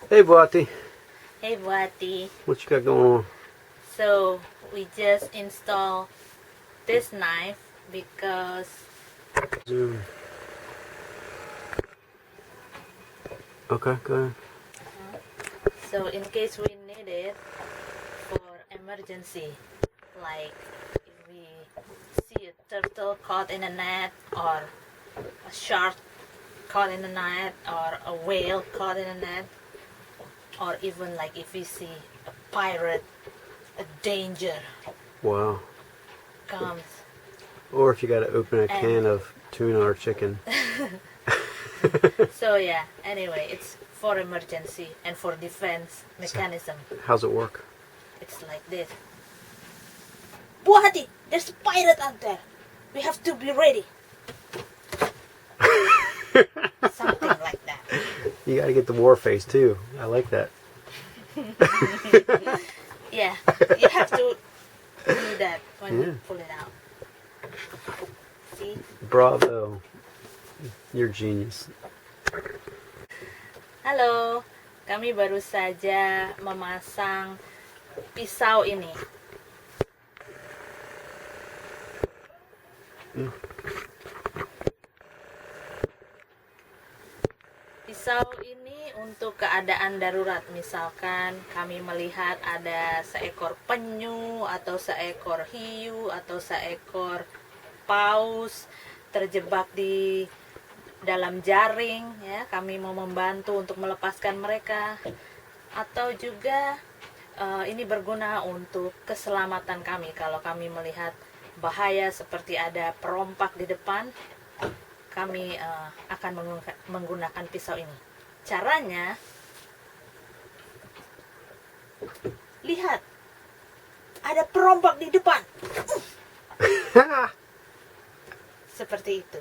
Hey, Buati. Hey Buati. What you got going on? So we just installed this knife because Zoom. Okay, go ahead. so in case we need it for emergency, like if we see a turtle caught in a net or a shark caught in a net or a whale caught in a net, or even like if we see a pirate, a danger Wow. comes. Or if you got to open a can of tuna or chicken. So yeah, anyway, it's for emergency and for defense mechanism. How's it work? It's like this. Buhati, there's a pirate out there. We have to be ready. Something like that. You got to get the war face too. I like that. Yeah, you have to do that when you pull it out. See? Bravo. You're genius. Halo, kami baru saja memasang pisau ini. Pisau ini untuk keadaan darurat. Misalkan kami melihat ada seekor penyu atau seekor hiu atau seekor paus terjebak di dalam jaring, ya, kami mau membantu untuk melepaskan mereka. Atau juga ini berguna untuk keselamatan kami kalau kami melihat bahaya seperti ada perompak di depan. Kami akan menggunakan pisau ini. Caranya, lihat, ada perompak di depan. Seperti itu.